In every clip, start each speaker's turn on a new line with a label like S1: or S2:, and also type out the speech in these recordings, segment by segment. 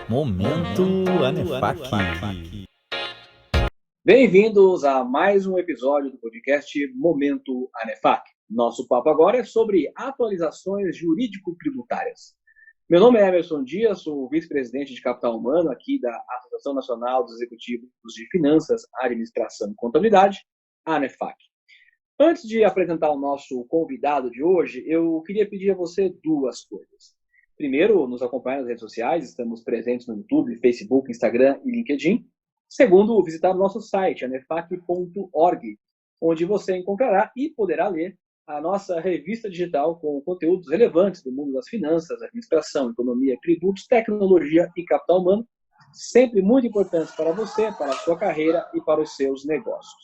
S1: Momento Anefac.
S2: Bem-vindos a mais um episódio do podcast Momento Anefac. Nosso papo agora é sobre atualizações jurídico-tributárias. Meu nome é Emerson Dias, sou vice-presidente de Capital Humano aqui da Associação Nacional dos Executivos de Finanças, Administração e Contabilidade, a Anefac. Antes de apresentar o nosso convidado de hoje, eu queria pedir a você duas coisas. Primeiro, nos acompanhar nas redes sociais, estamos presentes no YouTube, Facebook, Instagram e LinkedIn. Segundo, visitar o nosso site, anefac.org, onde você encontrará e poderá ler a nossa revista digital com conteúdos relevantes do mundo das finanças, administração, economia, tributos, tecnologia e capital humano, sempre muito importantes para você, para a sua carreira e para os seus negócios.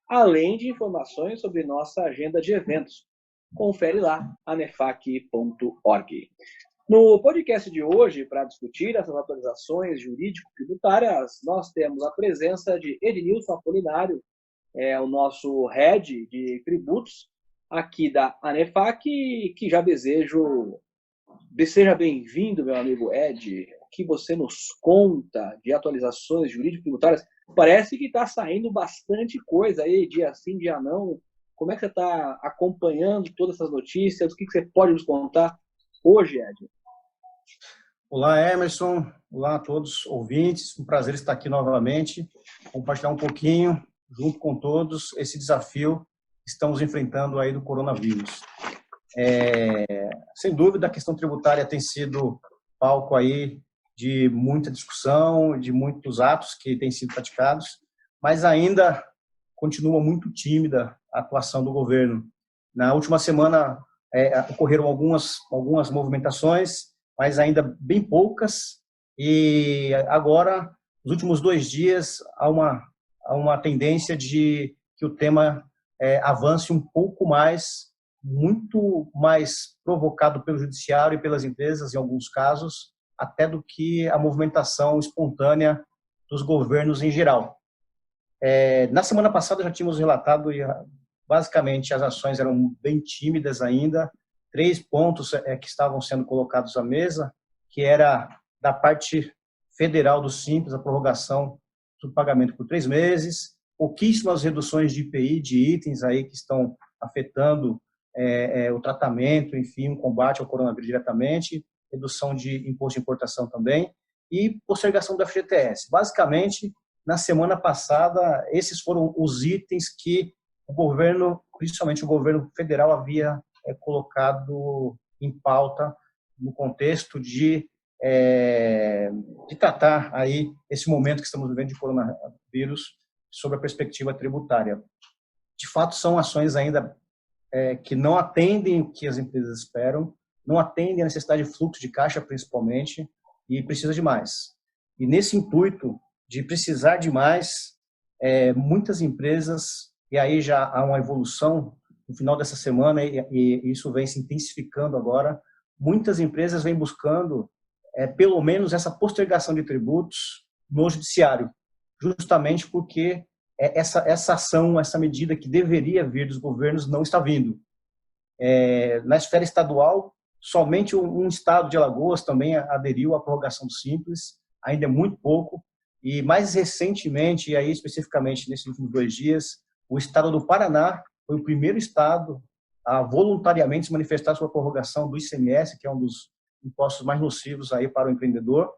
S2: Além de informações sobre nossa agenda de eventos. Confere lá, anefac.org. No podcast de hoje, para discutir essas atualizações jurídico-tributárias, nós temos a presença de Ednilson Apolinário, o nosso head de tributos aqui da Anefac, que já desejo. Seja bem-vindo, meu amigo Ed. O que você nos conta de atualizações jurídico-tributárias? Parece que está saindo bastante coisa aí, dia sim, dia não. Como é que você está acompanhando todas essas notícias? O que você pode nos contar hoje, Ed?
S3: Olá, Emerson. Olá a todos os ouvintes. Um prazer estar aqui novamente, compartilhar um pouquinho, junto com todos, esse desafio que estamos enfrentando aí do coronavírus. Sem dúvida, a questão tributária tem sido palco aí de muita discussão, de muitos atos que têm sido praticados, mas ainda continua muito tímida a atuação do governo. Na última semana ocorreram algumas movimentações, mas ainda bem poucas, e agora, nos últimos 2 dias, há uma tendência de que o tema avance um pouco mais, muito mais provocado pelo judiciário e pelas empresas, em alguns casos, até do que a movimentação espontânea dos governos em geral. Na semana passada já tínhamos relatado, e basicamente as ações eram bem tímidas ainda, 3 pontos que estavam sendo colocados à mesa, que era da parte federal do Simples, a prorrogação do pagamento por 3 meses, pouquíssimas reduções de IPI, de itens aí que estão afetando o tratamento, enfim, o combate ao coronavírus diretamente, redução de imposto de importação também, e postergação do FGTS. Basicamente, na semana passada, esses foram os itens que o governo, principalmente o governo federal, havia colocado em pauta no contexto de tratar aí esse momento que estamos vivendo de coronavírus sob a perspectiva tributária. De fato, são ações ainda que não atendem o que as empresas esperam, não atendem a necessidade de fluxo de caixa, principalmente, e precisa de mais. E nesse intuito de precisar de mais, muitas empresas, e aí já há uma evolução no final dessa semana, e isso vem se intensificando agora, muitas empresas vêm buscando, pelo menos, essa postergação de tributos no judiciário, justamente porque essa ação, essa medida que deveria vir dos governos não está vindo. Na esfera estadual, somente um estado de Alagoas também aderiu à prorrogação do Simples, ainda é muito pouco, e mais recentemente, e aí especificamente nesses últimos 2 dias, o estado do Paraná foi o primeiro estado a voluntariamente se manifestar sobre a prorrogação do ICMS, que é um dos impostos mais nocivos aí para o empreendedor.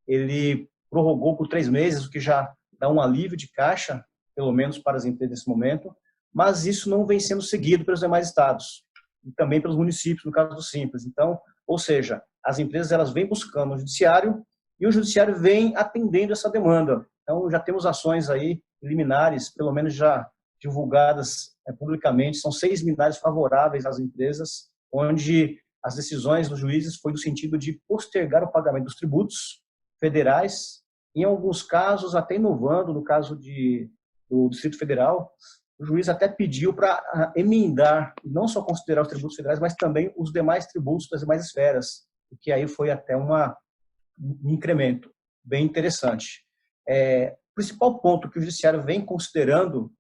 S3: Ele prorrogou por 3 meses, o que já dá um alívio de caixa, pelo menos para as empresas nesse momento, mas isso não vem sendo seguido pelos demais estados e também pelos municípios, no caso do Simples. Então, ou seja, as empresas elas vêm buscando o judiciário e o judiciário vem atendendo essa demanda. Então, já temos ações aí liminares, pelo menos já divulgadas publicamente, são 6 liminares favoráveis às empresas, onde as decisões dos juízes foi no sentido de postergar o pagamento dos tributos federais, em alguns casos até inovando, no caso do Distrito Federal, o juiz até pediu para emendar, não só considerar os tributos federais, mas também os demais tributos das demais esferas, o que aí foi até um incremento bem interessante. O principal ponto que o judiciário vem considerando,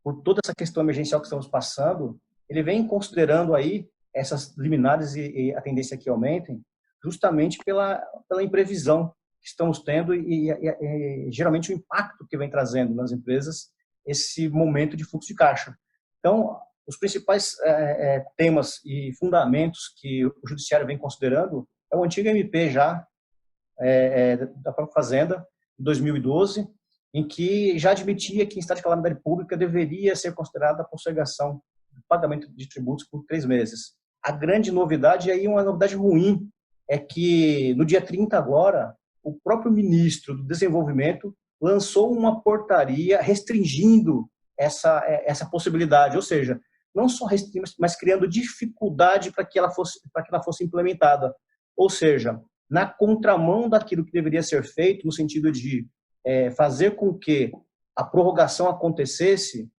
S3: por toda essa questão emergencial que estamos passando, ele vem considerando aí essas liminares e a tendência que aumentem, justamente pela imprevisão que estamos tendo geralmente o impacto que vem trazendo nas empresas esse momento de fluxo de caixa. Então, os principais temas e fundamentos que o Judiciário vem considerando é o antigo MP já da própria Fazenda, de 2012, em que já admitia que em estado de calamidade pública deveria ser considerada a postergação do pagamento de tributos por 3 meses. A grande novidade, e aí uma novidade ruim, é que no dia 30 agora, o próprio ministro do Desenvolvimento lançou uma portaria restringindo essa possibilidade, ou seja, não só restringindo, mas criando dificuldade para que ela fosse implementada. Ou seja, na contramão daquilo que deveria ser feito, no sentido de fazer com que a prorrogação acontecesse,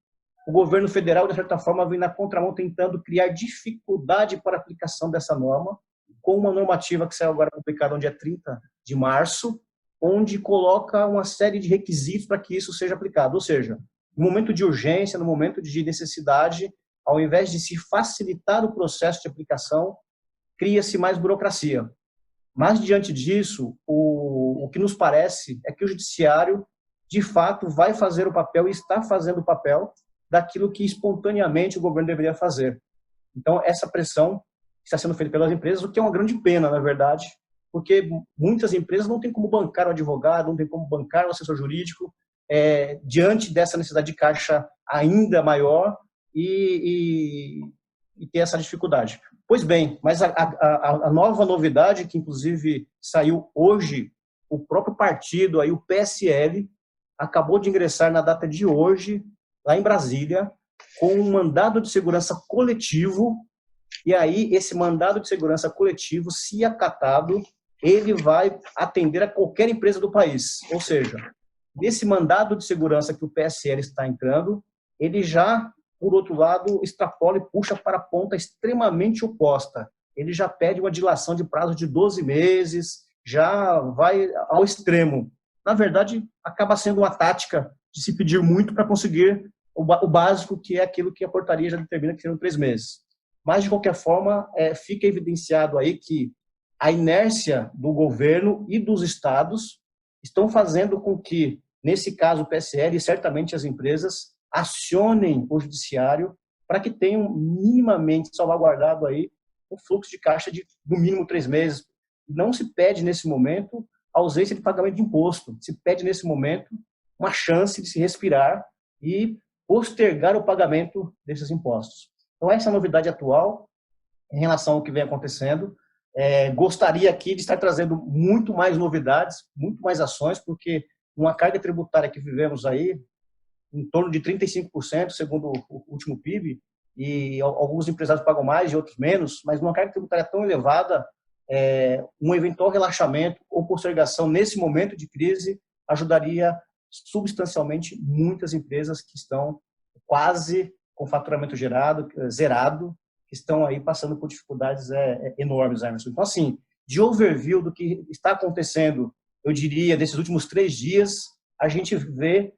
S3: o governo federal, de certa forma, vem na contramão tentando criar dificuldade para a aplicação dessa norma, com uma normativa que saiu agora publicada no dia 30 de março, onde coloca uma série de requisitos para que isso seja aplicado. Ou seja, no momento de urgência, no momento de necessidade, ao invés de se facilitar o processo de aplicação, cria-se mais burocracia. Mas, diante disso, o que nos parece é que o Judiciário, de fato, vai fazer o papel e está fazendo o papel daquilo que espontaneamente o governo deveria fazer. Então, essa pressão está sendo feita pelas empresas, o que é uma grande pena, na verdade, porque muitas empresas não têm como bancar o advogado, não têm como bancar o assessor jurídico, diante dessa necessidade de caixa ainda maior e ter essa dificuldade. Pois bem, mas a nova novidade, que inclusive saiu hoje, o próprio partido, aí, o PSL, acabou de ingressar na data de hoje, lá em Brasília, com um mandado de segurança coletivo, e aí esse mandado de segurança coletivo, se acatado, ele vai atender a qualquer empresa do país. Ou seja, nesse mandado de segurança que o PSL está entrando, ele já, por outro lado, extrapola e puxa para a ponta extremamente oposta. Ele já pede uma dilação de prazo de 12 meses, já vai ao extremo. Na verdade, acaba sendo uma tática de se pedir muito para conseguir o básico, que é aquilo que a portaria já determina, que serão 3 meses. Mas, de qualquer forma, fica evidenciado aí que a inércia do governo e dos estados estão fazendo com que, nesse caso, o PSL e certamente as empresas acionem o Judiciário para que tenham minimamente salvaguardado aí o fluxo de caixa de, no mínimo, 3 meses. Não se pede, nesse momento, ausência de pagamento de imposto. Se pede, nesse momento, uma chance de se respirar e postergar o pagamento desses impostos. Então, essa é a novidade atual em relação ao que vem acontecendo. Gostaria aqui de estar trazendo muito mais novidades, muito mais ações, porque uma carga tributária que vivemos aí, em torno de 35%, segundo o último PIB, e alguns empresários pagam mais e outros menos, mas numa carga tributária tão elevada, um eventual relaxamento ou postergação nesse momento de crise ajudaria substancialmente muitas empresas que estão quase com faturamento zerado, que estão aí passando por dificuldades enormes, Emerson. Então, assim, de overview do que está acontecendo, eu diria, desses últimos 3 dias, a gente vê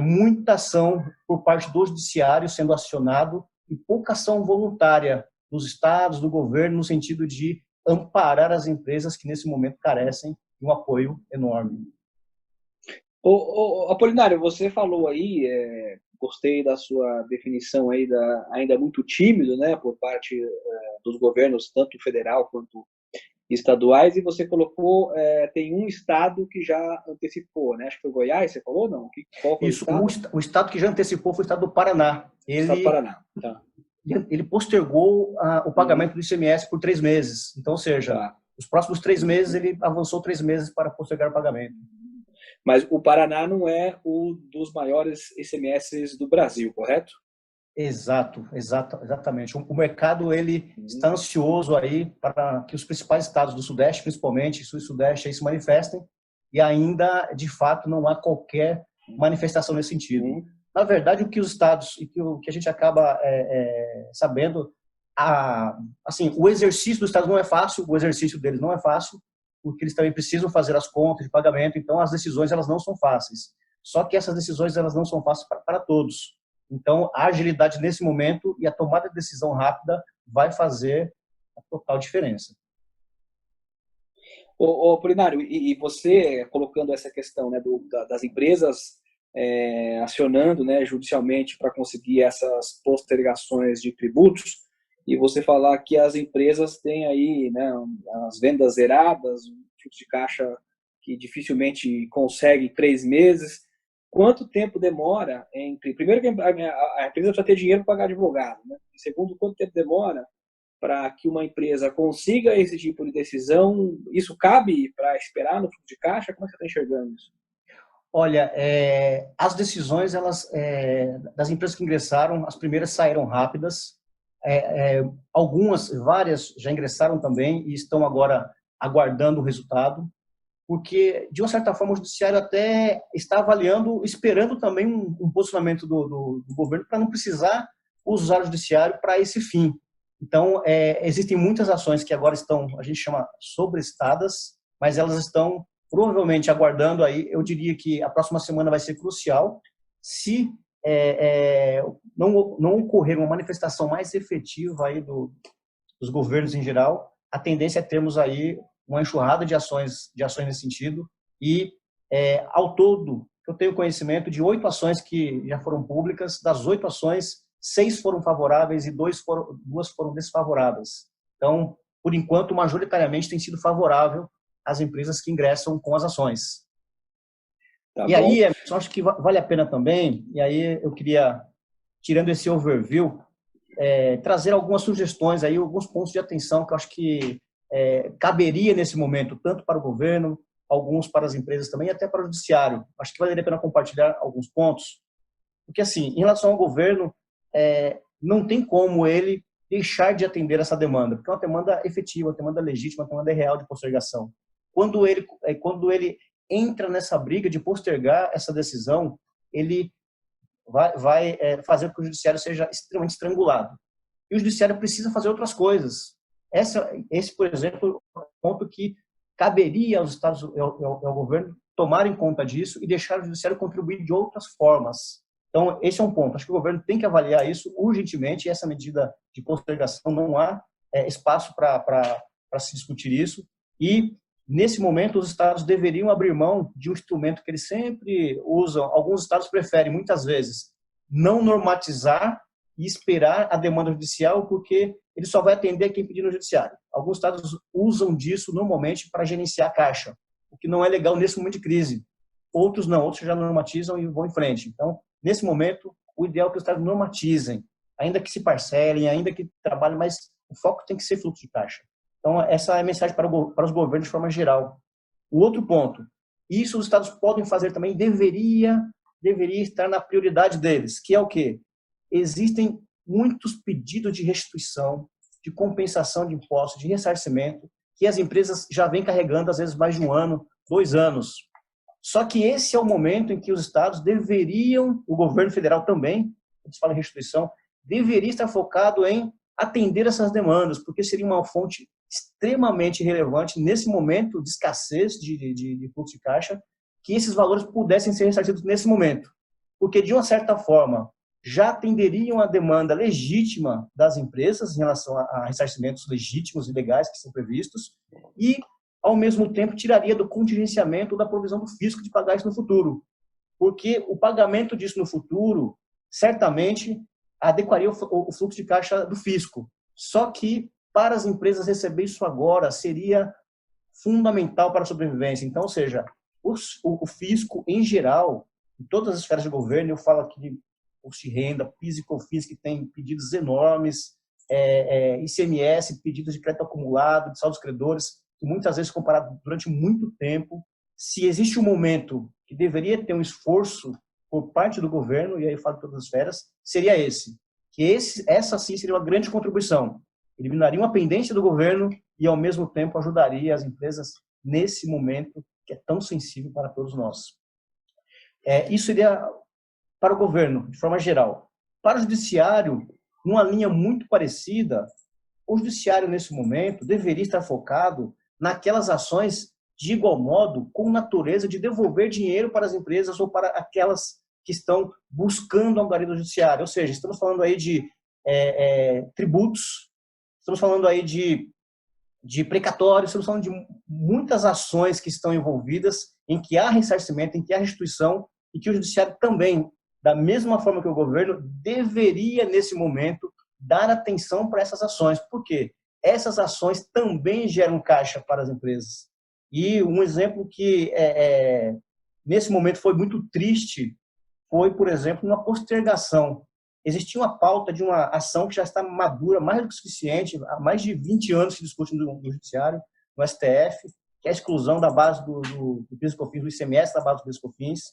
S3: muita ação por parte do Judiciário sendo acionado e pouca ação voluntária dos estados, do governo, no sentido de amparar as empresas que, nesse momento, carecem de um apoio enorme.
S2: Apolinário, você falou aí, gostei da sua definição aí, ainda muito tímido, né, por parte dos governos, tanto federal quanto estaduais, e você colocou, tem um estado que já antecipou, né? Acho que foi Goiás, você falou, não? Qual foi
S3: Isso,
S2: o estado?
S3: o estado que já antecipou foi o estado do Paraná.
S2: Estado do Paraná, tá.
S3: Ele postergou o pagamento do ICMS por 3 meses. Então, ou seja,
S2: tá.
S3: Os próximos 3 meses, ele avançou 3 meses para postergar o pagamento.
S2: Mas o Paraná não é um dos maiores ICMS do Brasil, correto?
S3: Exatamente. O mercado ele está ansioso aí para que os principais estados do Sudeste, principalmente Sul e Sudeste, aí se manifestem, e ainda, de fato, não há qualquer manifestação nesse sentido. Na verdade, o que os estados, e o que a gente acaba sabendo, assim, o exercício dos estados não é fácil, o exercício deles não é fácil, porque eles também precisam fazer as contas de pagamento, então as decisões elas não são fáceis. Só que essas decisões elas não são fáceis para todos. Então, a agilidade nesse momento e a tomada de decisão rápida vai fazer a total diferença.
S2: Polinário, e você colocando essa questão, né, das empresas acionando, né, judicialmente para conseguir essas postergações de tributos, e você falar que as empresas têm aí, né, as vendas zeradas, um fluxo de caixa que dificilmente consegue 3 meses. Quanto tempo demora entre... Primeiro, que a empresa precisa ter dinheiro para pagar advogado, né? E segundo, quanto tempo demora para que uma empresa consiga esse tipo de decisão? Isso cabe para esperar no fluxo de caixa? Como é que você está enxergando isso?
S3: Olha, as decisões das empresas que ingressaram, as primeiras saíram rápidas, algumas, várias já ingressaram também e estão agora aguardando o resultado, porque, de uma certa forma, o judiciário até está avaliando, esperando também um posicionamento do governo para não precisar usar o judiciário para esse fim. Então, existem muitas ações que agora estão, a gente chama, sobrestadas, mas elas estão provavelmente aguardando aí. Eu diria que a próxima semana vai ser crucial. Se não ocorrer uma manifestação mais efetiva aí dos governos em geral, a tendência é termos aí uma enxurrada de ações nesse sentido. E, ao todo, eu tenho conhecimento de 8 ações que já foram públicas. Das 8 ações, 6 foram favoráveis e 2 foram desfavoráveis. Então, por enquanto, majoritariamente tem sido favorável às empresas que ingressam com as ações.
S2: Tá
S3: e
S2: bom.
S3: aí, eu acho que vale a pena também, e aí eu queria, tirando esse overview, trazer algumas sugestões, aí, alguns pontos de atenção que eu acho que caberia nesse momento, tanto para o governo, alguns para as empresas também, e até para o judiciário. Acho que valeria a pena compartilhar alguns pontos, porque, assim, em relação ao governo, não tem como ele deixar de atender essa demanda, porque é uma demanda efetiva, uma demanda legítima, uma demanda real de postergação. Quando ele entra nessa briga de postergar essa decisão, ele vai fazer com que o judiciário seja extremamente estrangulado. E o judiciário precisa fazer outras coisas. Esse, por exemplo, é um ponto que caberia aos estados e ao governo tomarem conta disso e deixar o judiciário contribuir de outras formas. Então, esse é um ponto. Acho que o governo tem que avaliar isso urgentemente, e essa medida de postergação não há espaço para se discutir isso. E, nesse momento, os estados deveriam abrir mão de um instrumento que eles sempre usam. Alguns estados preferem, muitas vezes, não normatizar e esperar a demanda judicial, porque ele só vai atender quem pedir no judiciário. Alguns estados usam disso normalmente para gerenciar a caixa, o que não é legal nesse momento de crise. Outros não, outros já normatizam e vão em frente. Então, nesse momento, o ideal é que os estados normatizem, ainda que se parcelem, ainda que trabalhem, mas o foco tem que ser fluxo de caixa. Então, essa é a mensagem para os governos de forma geral. O outro ponto, isso os estados podem fazer também, deveria estar na prioridade deles, que é o quê? Existem muitos pedidos de restituição, de compensação de impostos, de ressarcimento, que as empresas já vêm carregando, às vezes, mais de 1 ano, 2 anos. Só que esse é o momento em que os estados deveriam, o governo federal também, eles falam em restituição, deveria estar focado em atender essas demandas, porque seria uma fonte extremamente relevante nesse momento de escassez de fluxo de caixa, que esses valores pudessem ser ressarcidos nesse momento. Porque, de uma certa forma, já atenderiam a demanda legítima das empresas em relação a ressarcimentos legítimos e legais que são previstos e, ao mesmo tempo, tiraria do contingenciamento da provisão do fisco de pagar isso no futuro. Porque o pagamento disso no futuro, certamente, adequaria o fluxo de caixa do fisco. Só que, para as empresas receber isso agora, seria fundamental para a sobrevivência. Então, ou seja, o fisco, em geral, em todas as esferas de governo, eu falo aqui de imposto de renda, PIS e COFINS, que tem pedidos enormes, ICMS, pedidos de crédito acumulado, de saldos credores, que muitas vezes comparado durante muito tempo. Se existe um momento que deveria ter um esforço por parte do governo, e aí eu falo de todas as esferas, seria esse. Que essa sim seria uma grande contribuição. Eliminaria uma pendência do governo e, ao mesmo tempo, ajudaria as empresas nesse momento que é tão sensível para todos nós. Isso seria para o governo, de forma geral. Para o judiciário, numa linha muito parecida, o judiciário, nesse momento, deveria estar focado naquelas ações, de igual modo, com natureza de devolver dinheiro para as empresas ou para aquelas que estão buscando a angariar do judiciário. Ou seja, estamos falando aí de tributos, estamos falando aí de de precatórios, estamos falando de muitas ações que estão envolvidas, em que há ressarcimento, em que há restituição, e que o judiciário também, da mesma forma que o governo, deveria, nesse momento, dar atenção para essas ações. Por quê? Essas ações também geram caixa para as empresas. E um exemplo que, nesse momento, foi muito triste, foi, por exemplo, uma postergação. Existia uma pauta de uma ação que já está madura, mais do que suficiente, há mais de 20 anos se discute no Judiciário, no STF, que é a exclusão da base do PIS/COFINS, do ICMS da base do PIS/COFINS.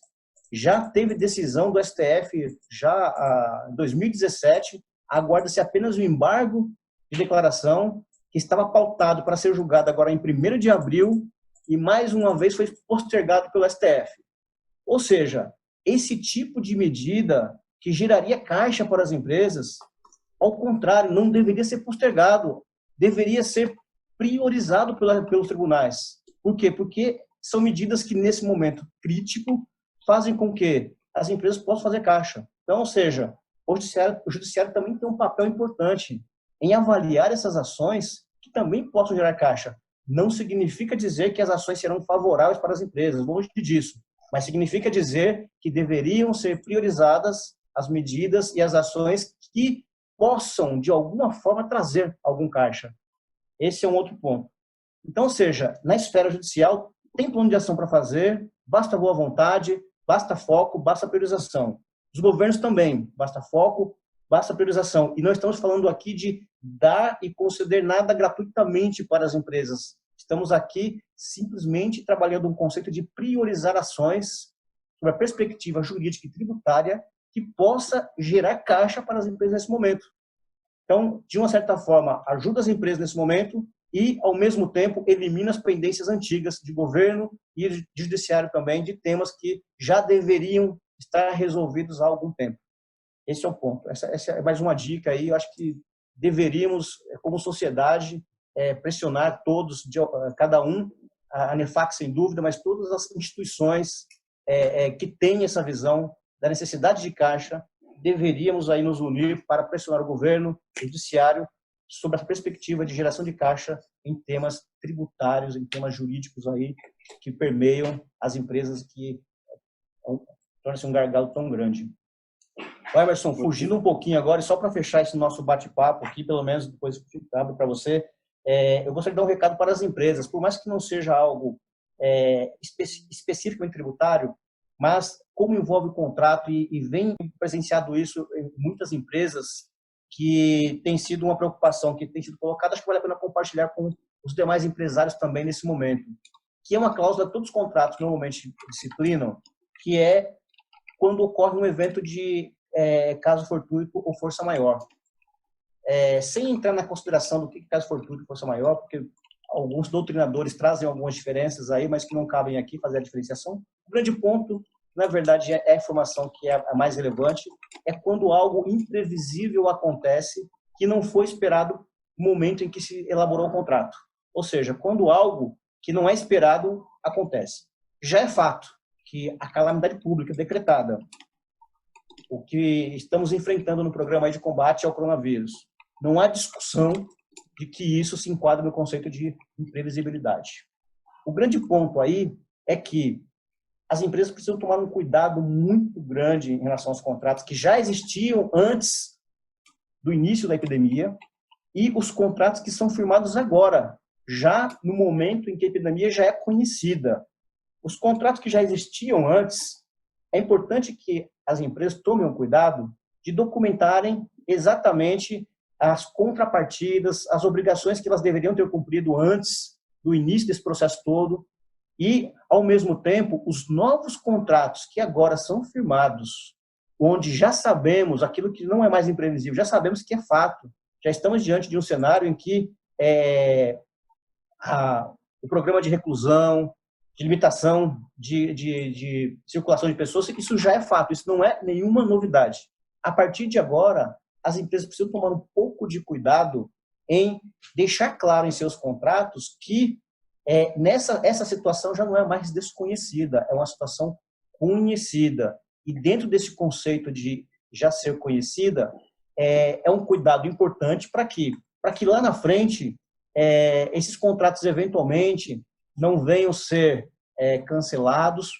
S3: Já teve decisão do STF já em 2017, aguarda-se apenas o embargo de declaração, que estava pautado para ser julgado agora em 1º de abril, e mais uma vez foi postergado pelo STF. Ou seja, esse tipo de medida que geraria caixa para as empresas, ao contrário, não deveria ser postergado, deveria ser priorizado pelos tribunais. Por quê? Porque são medidas que, nesse momento crítico, fazem com que as empresas possam fazer caixa. Então, ou seja, o judiciário também tem um papel importante em avaliar essas ações que também possam gerar caixa. Não significa dizer que as ações serão favoráveis para as empresas, longe disso, mas significa dizer que deveriam ser priorizadas as medidas e as ações que possam, de alguma forma, trazer algum caixa. Esse é um outro ponto. Então, ou seja, na esfera judicial, tem plano de ação para fazer, basta boa vontade, basta foco, basta priorização. Os governos também, basta foco, basta priorização. E não estamos falando aqui de dar e conceder nada gratuitamente para as empresas. Estamos aqui simplesmente trabalhando um conceito de priorizar ações sobre a perspectiva jurídica e tributária que possa gerar caixa para as empresas nesse momento. Então, de uma certa forma, ajuda as empresas nesse momento e, ao mesmo tempo, elimina as pendências antigas de governo e de judiciário também, de temas que já deveriam estar resolvidos há algum tempo. Esse é o ponto. Essa é mais uma dica aí. Eu acho que deveríamos, como sociedade, pressionar todos, cada um, a ANEFAC sem dúvida, mas todas as instituições que têm essa visão da necessidade de caixa, deveríamos aí nos unir para pressionar o governo, o judiciário, sobre a perspectiva de geração de caixa em temas tributários, em temas jurídicos aí que permeiam as empresas, que torna-se um gargalo tão grande. Emerson, fugindo um pouquinho agora, e só para fechar esse nosso bate-papo aqui, pelo menos depois que abro para você, eu gostaria de dar um recado para as empresas, por mais que não seja algo especificamente tributário, mas como envolve o contrato e vem presenciado isso em muitas empresas, que tem sido uma preocupação que tem sido colocada, acho que vale a pena compartilhar com os demais empresários também nesse momento, que é uma cláusula que todos os contratos normalmente disciplinam, que é quando ocorre um evento de caso fortuito ou força maior. Sem entrar na consideração do que é caso fortuito e força maior, porque alguns doutrinadores trazem algumas diferenças aí, mas que não cabem aqui fazer a diferenciação. O grande ponto, na verdade, é a informação que é a mais relevante, é quando algo imprevisível acontece que não foi esperado no momento em que se elaborou o contrato. Ou seja, quando algo que não é esperado acontece. Já é fato que a calamidade pública decretada, o que estamos enfrentando no programa de combate ao coronavírus, não há discussão de que isso se enquadra no conceito de imprevisibilidade. O grande ponto aí é que as empresas precisam tomar um cuidado muito grande em relação aos contratos que já existiam antes do início da epidemia e os contratos que são firmados agora, já no momento em que a epidemia já é conhecida. Os contratos que já existiam antes, é importante que as empresas tomem um cuidado de documentarem exatamente as contrapartidas, as obrigações que elas deveriam ter cumprido antes do início desse processo todo e, ao mesmo tempo, os novos contratos que agora são firmados, onde já sabemos aquilo que não é mais imprevisível, já sabemos que é fato, já estamos diante de um cenário em que o programa de reclusão, de limitação de circulação de pessoas, isso já é fato, isso não é nenhuma novidade. A partir de agora, as empresas precisam tomar um pouco de cuidado em deixar claro em seus contratos que essa situação já não é mais desconhecida, é uma situação conhecida. E dentro desse conceito de já ser conhecida, é um cuidado importante para que lá na frente esses contratos eventualmente não venham ser cancelados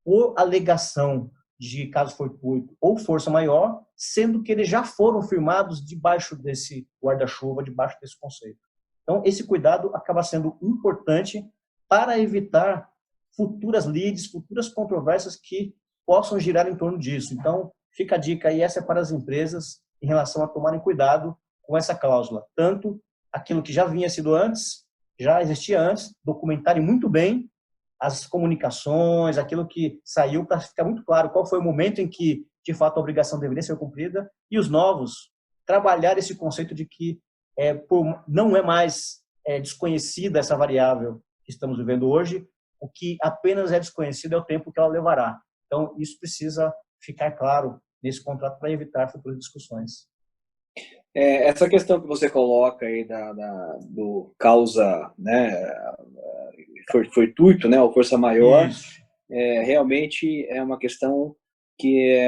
S3: por alegação de caso fortuito ou força maior, sendo que eles já foram firmados debaixo desse guarda-chuva, debaixo desse conceito. Então, esse cuidado acaba sendo importante para evitar futuras lides, futuras controvérsias que possam girar em torno disso. Então, fica a dica aí, essa é para as empresas em relação a tomarem cuidado com essa cláusula. Tanto aquilo que já vinha sido antes, já existia antes, documentarem muito bem as comunicações, aquilo que saiu, para ficar muito claro qual foi o momento em que, de fato, a obrigação deveria ser cumprida, e os novos, trabalhar esse conceito de que não é mais desconhecida essa variável que estamos vivendo hoje, o que apenas é desconhecido é o tempo que ela levará. Então, isso precisa ficar claro nesse contrato para evitar futuras discussões.
S2: Essa questão que você coloca aí do causa, né, fortuito, né, ou força maior, realmente é uma questão que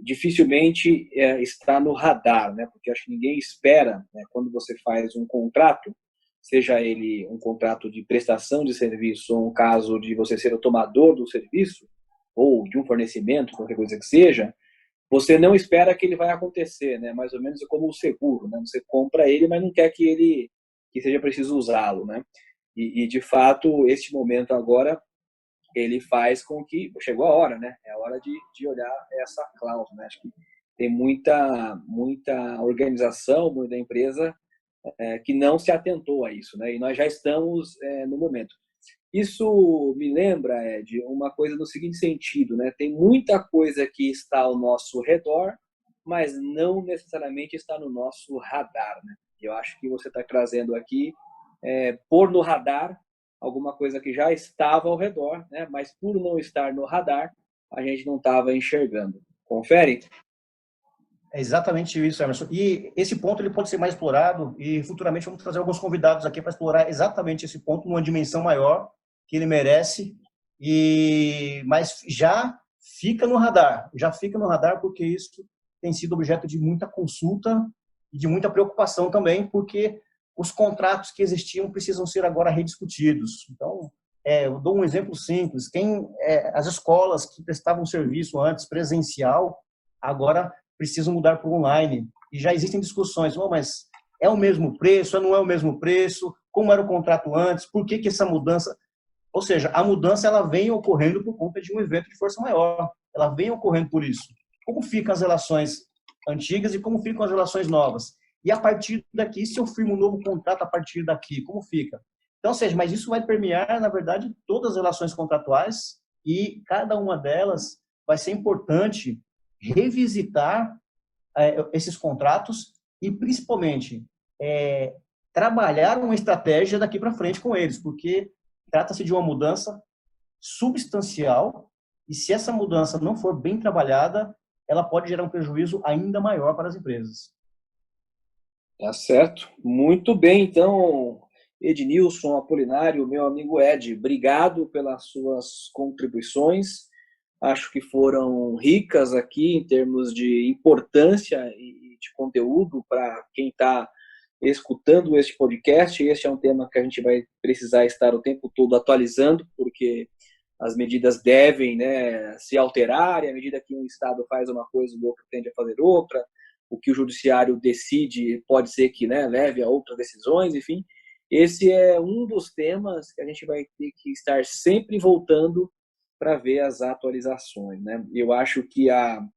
S2: dificilmente está no radar, né, porque acho que ninguém espera, né, quando você faz um contrato, seja ele um contrato de prestação de serviço ou um caso de você ser o tomador do serviço ou de um fornecimento, qualquer coisa que seja, você não espera que ele vai acontecer, né? Mais ou menos como o seguro, né? Você compra ele, mas não quer que seja preciso usá-lo, né? E de fato, este momento agora, ele faz com que chegou a hora, né? É a hora de olhar essa cláusula, né? Acho que tem muita organização, muita empresa que não se atentou a isso, né? E nós já estamos no momento. Isso me lembra, Ed, uma coisa no seguinte sentido, né? Tem muita coisa que está ao nosso redor, mas não necessariamente está no nosso radar, né? Eu acho que você está trazendo aqui pôr no radar alguma coisa que já estava ao redor, né? Mas por não estar no radar, a gente não estava enxergando. Confere?
S3: É exatamente isso, Emerson. E esse ponto ele pode ser mais explorado e futuramente vamos trazer alguns convidados aqui para explorar exatamente esse ponto numa dimensão maior que ele merece. Mas já fica no radar porque isso tem sido objeto de muita consulta e de muita preocupação também, porque os contratos que existiam precisam ser agora rediscutidos. Então, eu dou um exemplo simples. As escolas que prestavam serviço antes presencial, agora precisam mudar para online. E já existem discussões, mas é o mesmo preço, não é o mesmo preço, como era o contrato antes, por que essa mudança? Ou seja, a mudança ela vem ocorrendo por conta de um evento de força maior, ela vem ocorrendo por isso. Como ficam as relações antigas e como ficam as relações novas? E a partir daqui, se eu firmo um novo contrato a partir daqui, como fica? Então, ou seja, mas isso vai permear, na verdade, todas as relações contratuais e cada uma delas vai ser importante revisitar esses contratos e, principalmente, trabalhar uma estratégia daqui para frente com eles, porque trata-se de uma mudança substancial e, se essa mudança não for bem trabalhada, ela pode gerar um prejuízo ainda maior para as empresas.
S2: Tá certo. Muito bem, então, Ednilson Apolinário, meu amigo Ed, obrigado pelas suas contribuições. Acho que foram ricas aqui em termos de importância e de conteúdo para quem está escutando este podcast. Este é um tema que a gente vai precisar estar o tempo todo atualizando, porque as medidas devem, né, se alterar, e à medida que um Estado faz uma coisa, o outro tende a fazer outra. O que o judiciário decide pode ser que, né, leve a outras decisões, enfim. Esse é um dos temas que a gente vai ter que estar sempre voltando para ver as atualizações, né? Eu acho que o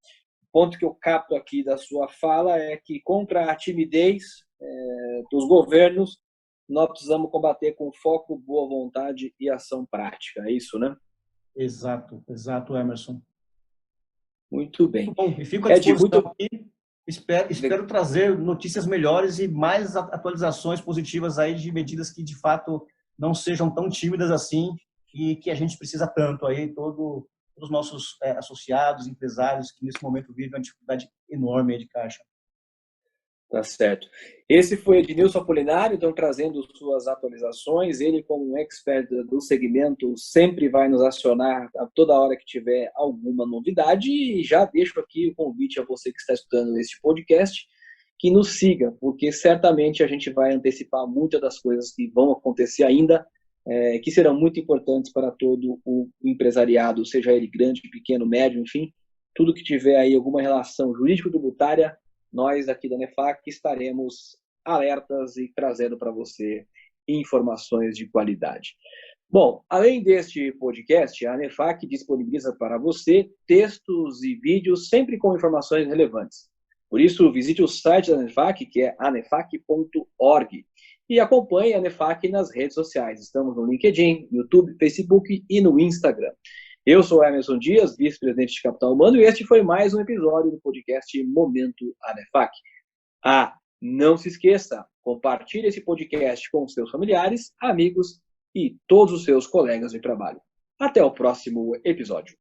S2: ponto que eu capto aqui da sua fala é que contra a timidez dos governos, nós precisamos combater com foco, boa vontade e ação prática. É isso, né?
S3: Exato, Emerson.
S2: Muito bem.
S3: Muito bom. E fico à disposição aqui. Espero trazer notícias melhores e mais atualizações positivas aí de medidas que, de fato, não sejam tão tímidas assim e que a gente precisa tanto aí, todos os nossos associados, empresários que nesse momento vivem uma dificuldade enorme aí de caixa.
S2: Tá certo. Esse foi Ednilson Apolinário, então trazendo suas atualizações. Ele, como um expert do segmento, sempre vai nos acionar a toda hora que tiver alguma novidade. E já deixo aqui o convite a você que está escutando este podcast, que nos siga, porque certamente a gente vai antecipar muitas das coisas que vão acontecer ainda, que serão muito importantes para todo o empresariado, seja ele grande, pequeno, médio, enfim, tudo que tiver aí alguma relação jurídico-tributária, nós aqui da ANEFAC estaremos alertas e trazendo para você informações de qualidade. Bom, além deste podcast, a ANEFAC disponibiliza para você textos e vídeos sempre com informações relevantes. Por isso, visite o site da ANEFAC, que é anefac.org, e acompanhe a ANEFAC nas redes sociais. Estamos no LinkedIn, YouTube, Facebook e no Instagram. Eu sou Emerson Dias, vice-presidente de Capital Humano, e este foi mais um episódio do podcast Momento ANEFAC. Não se esqueça, compartilhe esse podcast com seus familiares, amigos e todos os seus colegas de trabalho. Até o próximo episódio.